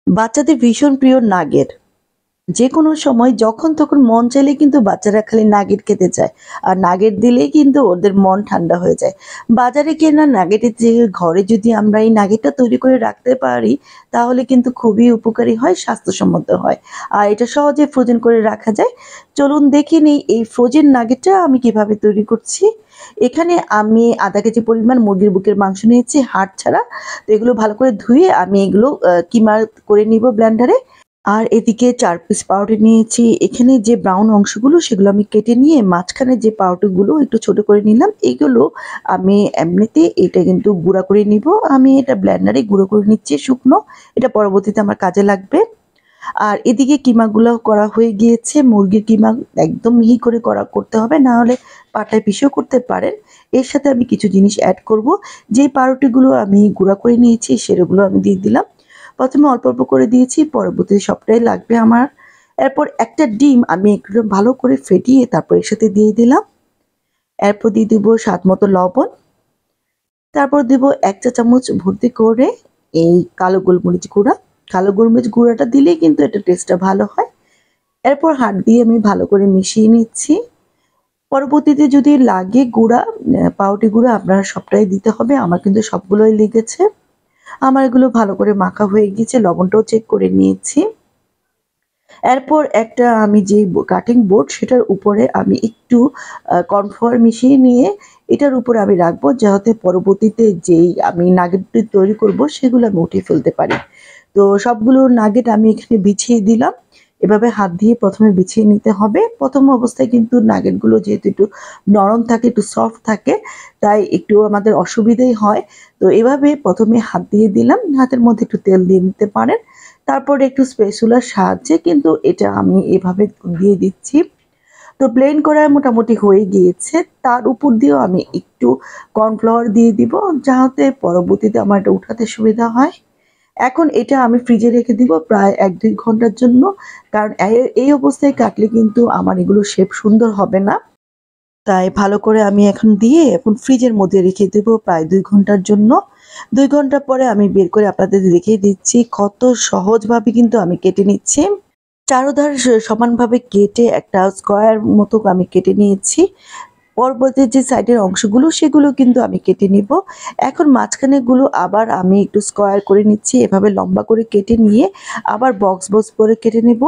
বাচ্চাদের ভীষণ প্রিয় নাগেট। যেকোনো সময় যখন তখন মন চাইলে কিন্তু বাচ্চারা খালি নাগেট খেতে চায়। আর নাগেট দিলেই কিন্তু ওদের মন ঠান্ডা হয়ে যায়। বাজারে কেনা নাগেটের চেয়ে ঘরে যদি আমরা এই নাগেটটা তৈরি করে রাখতে পারি, তাহলে কিন্তু খুবই উপকারী হয়, স্বাস্থ্যসম্মত হয়। আর এটা সহজে ফ্রোজেন করে রাখা যায়। চলুন দেখে নেই এই ফ্রোজেন নাগেটটা আমি কিভাবে তৈরি করছি। এখানে আমি ০.৫ কেজি পরিমাণ মুরগির বুকের মাংস নিয়েছি হাড় ছাড়া। তো এগুলো ভালো করে ধুয়ে আমি এগুলো কিমা করে নিব ব্লেন্ডারে। আর এদিকে ৪ পিস পাউরুটি নিয়েছি। এখানে যে ব্রাউন অংশগুলো সেগুলো আমি কেটে নিয়ে মাঝখানে যে পাউরুটিগুলো একটু ছোট করে নিলাম। এগুলো আমি এমনিতে এটা কিন্তু গুঁড়া করে নিব। আমি এটা ব্লেন্ডারে গুঁড়ো করে নিচ্ছি শুকনো। এটা পরবর্তীতে আমার কাজে লাগবে। আর এদিকে কিমাগুলো করা হয়ে গিয়েছে। মুরগির কিমা একদম মিহি করে করতে হবে, না হলে পাটায় পিষেও করতে পারেন। এর সাথে আমি কিছু জিনিস অ্যাড করব। যে পাউরুটিগুলো আমি গুঁড়া করে নিয়েছি সেগুলো আমি দিয়ে দিলাম। প্রথমে অল্প অল্প করে দিয়েছি, পরবর্তীতে সবটাই লাগবে আমার। এরপর একটা ডিম আমি একটু ভালো করে ফেটিয়ে তারপর এর সাথে দিয়ে দিলাম। এরপর দিয়ে দিব স্বাদ মতো লবণ। তারপর দিব ১ চা চামচ ভর্তি করে এই কালো গোলমরিচ গুঁড়া। কালো গোলমরিচ গুঁড়াটা দিলেই কিন্তু এটা টেস্টটা ভালো হয়। এরপর হাত দিয়ে আমি ভালো করে মিশিয়ে নিচ্ছি। পরবর্তীতে যদি লাগে গুঁড়া, পাউরুটি গুঁড়া আপনারা সবটাই দিতে হবে। আমার কিন্তু সবগুলোই লেগেছে। আমার এগুলো ভালো করে মাখা হয়ে গিয়েছে, লবণটাও চেক করে নিয়েছি। এরপর একটা আমি যে কাটিং বোর্ড সেটার উপরে আমি একটু কর্নফ্লাওয়ার মিশিয়ে নিয়ে এটার উপরে আমি রাখবো, যাতে পরবর্তীতে যেই আমি নাগেটটি তৈরি করব সেগুলো আমি উঠিয়ে ফেলতে পারি। তো সবগুলো নাগেট আমি এখানে বিছিয়ে দিলাম। এভাবে হাত দিয়ে প্রথমে বিছিয়ে নিতে হবে। প্রথম অবস্থায় কিন্তু নাগেটগুলো যেহেতু একটু নরম থাকে, একটু সফট থাকে, তাই একটু আমাদের অসুবিধাই হয়। তো এভাবে প্রথমে হাত দিয়ে দিলাম, হাতের মধ্যে একটু তেল দিয়ে নিতে পারেন। তারপরে একটু স্প্যাচুলার সাহায্যে কিন্তু এটা আমি এভাবে দিয়ে দিচ্ছি। তো ব্লেন্ড করা মোটামুটি হয়ে গিয়েছে। তার উপর দিয়েও আমি একটু কর্নফ্লাওয়ার দিয়ে দিব, যাতে পরবর্তীতে আমার এটা উঠাতে সুবিধা হয়। এখন এটা আমি ফ্রিজে রেখে দিব প্রায় ১-২ ঘন্টার জন্য। কারণ এই অবস্থায় কাটলে কিন্তু আমার এগুলো শেপ সুন্দর হবে না। তাই ভালো করে আমি এখন দিয়ে এখন ফ্রিজের মধ্যে রেখে দেব প্রায় ২ ঘন্টার জন্য। ২ ঘন্টা পরে আমি বের করে আপনাদের দেখিয়ে দিচ্ছি কত সহজভাবে কিন্তু আমি কেটে নিচ্ছি। চারোধার সমানভাবে কেটে একটা স্কয়ার মতো আমি কেটে নিয়েছি। পরবর্তী যে সাইডের অংশগুলো সেগুলো কিন্তু আমি কেটে নিব। এখন মাঝখানেরগুলো আবার আমি একটু স্কয়ার করে নিচ্ছি। এভাবে লম্বা করে কেটে নিয়ে আবার বক্স করে কেটে নেব।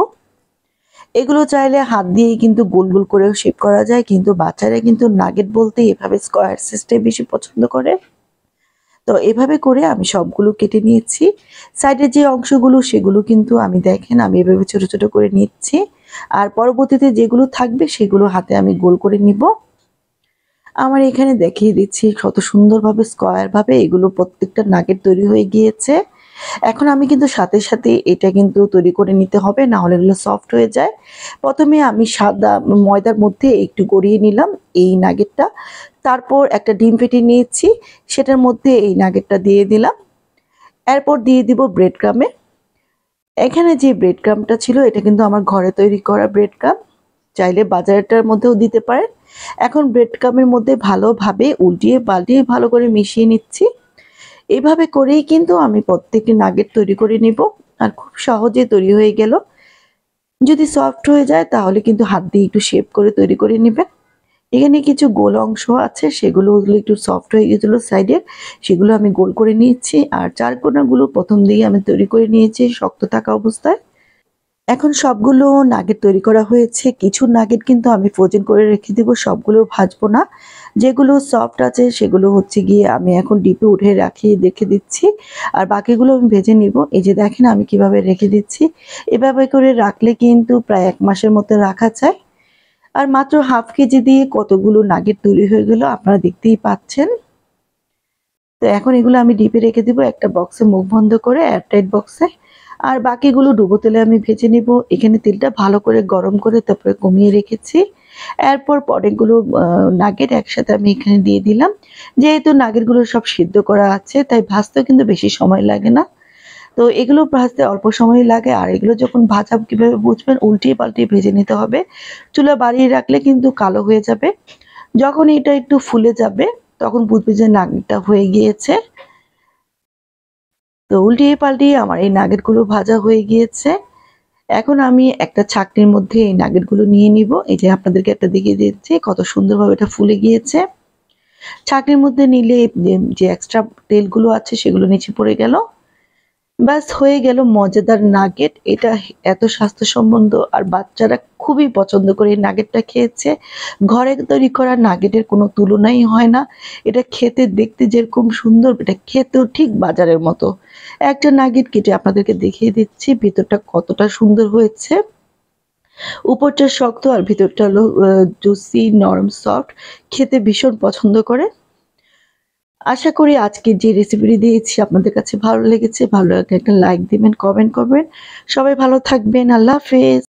এগুলো চাইলে হাত দিয়েই কিন্তু গোল গোল করেও শেপ করা যায়, কিন্তু বাচ্চারা কিন্তু নাগেট বলতে এভাবে স্কয়ার সিস্টেম বেশি পছন্দ করে। তো এভাবে করে আমি সবগুলো কেটে নিয়েছি। সাইডের যে অংশগুলো সেগুলো কিন্তু আমি দেখেন আমি এভাবে ছোট ছোট করে নিচ্ছি। আর পরবর্তীতে যেগুলো থাকবে সেগুলো হাতে আমি গোল করে নিব। আমার এখানে দেখিয়ে দিচ্ছি কত সুন্দরভাবে স্কয়ার ভাবে এগুলো প্রত্যেকটা নাগেট তৈরি হয়ে গিয়েছে। এখন আমি কিন্তু সাথে সাথে এটা কিন্তু তৈরি করে নিতে হবে, না হলে এগুলো সফট হয়ে যায়। প্রথমে আমি সাদা ময়দার মধ্যে একটু গড়িয়ে নিলাম এই নাগেটটা। তারপর একটা ডিম ফেটিয়ে নিয়েছি, সেটার মধ্যে এই নাগেটটা দিয়ে দিলাম। এরপর দিয়ে দিব ব্রেড ক্রামে। এখানে যে ব্রেড ক্রামটা ছিল এটা কিন্তু আমার ঘরে তৈরি করা ব্রেড ক্রাম, চাইলে বাজারেরটার মধ্যেও দিতে পারেন। এখন ব্রেড ক্রামের মধ্যে ভালোভাবে উল্টিয়ে পাল্টিয়ে ভালো করে মিশিয়ে নিচ্ছি। এভাবে করেই কিন্তু আমি প্রত্যেকটি নাগেট তৈরি করে নিব। আর খুব সহজে তৈরি হয়ে গেল। যদি সফট হয়ে যায় তাহলে কিন্তু হাত দিয়ে একটু শেপ করে তৈরি করে নেবেন। এখানে কিছু গোল অংশ আছে, সেগুলো একটু সফট হয়ে গেছিলো সাইডের, সেগুলো আমি গোল করে নিয়েছি। আর চার কোনাগুলো প্রথম দিকে আমি তৈরি করে নিয়েছি শক্ত থাকা অবস্থায়। এখন সবগুলো নাগেট তৈরি করা হয়েছে। কিছু নাগেট কিন্তু আমি ফ্রোজেন করে রেখে দিব, সবগুলো ভাজবো না। যেগুলো সফট আছে সেগুলো হচ্ছে গিয়ে আমি এখন ডিপে উঠে রেখে দিচ্ছি। আর বাকিগুলো আমি ভেজে নিব। এই যে দেখেন আমি কিভাবে রেখে দিচ্ছি। এভাবে করে রাখলে কিন্তু প্রায় ১ মাসের মতো রাখা যায়। আর মাত্র ১/২ কেজি দিয়ে কতগুলো নাগেট তৈরি হয়ে গেল আপনারা দেখতেই পাচ্ছেন। তো এখন এগুলো আমি ডিপে রেখে দিব একটা বক্সে, মুখ বন্ধ করে, এয়ারটাইট বক্সে। আর বাকিগুলো ডুবো তেলে আমি ভেজে নিব। এখানে তেলটা ভালো করে গরম করে তারপরে কমিয়ে রেখেছি। এরপর অনেকগুলো নাগেট একসাথে আমি এখানে দিয়ে দিলাম। যেহেতু নাগেটগুলো সব সিদ্ধ করা আছে তাই ভাজতেও কিন্তু বেশি সময় লাগে না। তো এগুলো ভাজতে অল্প সময় লাগে। আর এগুলো যখন ভাজা কিভাবে বুঝবেন, উল্টিয়ে পাল্টিয়ে ভেজে নিতে হবে। চুলা বাড়িয়ে রাখলে কিন্তু কালো হয়ে যাবে। যখন এটা একটু ফুলে যাবে তখন বুঝবে যে নাগেটটা হয়ে গিয়েছে। তো উল্টিয়ে পাল্টিয়ে আমার এই নাগেটগুলো ভাজা হয়ে গিয়েছে। এখন আমি একটা ছাঁকনির মধ্যে এই নাগেটগুলো নিয়ে নিব। এই যে আপনাদেরকে একটা দেখিয়ে দিচ্ছি কত সুন্দরভাবে এটা ফুলে গিয়েছে। ছাঁকনির মধ্যে নিলে যে এক্সট্রা তেলগুলো আছে সেগুলো নিচে পড়ে গেল। ব্যাস হয়ে গেল মজাদার নাগেট। এটা এত স্বাস্থ্যসম্মত আর বাচ্চারা খুবই পছন্দ করে এই নাগেটটা খেয়েছে। ঘরে তৈরি করা নাগেটের কোনো তুলনাই হয় না। এটা খেতে দেখতে যেরকম সুন্দর, এটা খেতেও ঠিক বাজারের মতো। একটা নাগেট কেটে আপনাদেরকে দেখিয়ে দিচ্ছি ভিতরটা কতটা সুন্দর হয়েছে। উপরটা শক্ত আর ভিতরটা হলো জুসি, নরম, সফট। খেতে ভীষণ পছন্দ করে। আশা করি আজকে যে রেসিপিটি দিয়েছি আপনাদের কাছে ভালো লেগেছে। ভালো লাগলে একটা লাইক দিবেন, কমেন্ট করবেন। সবাই ভালো থাকবেন। আল্লাহ হাফেজ।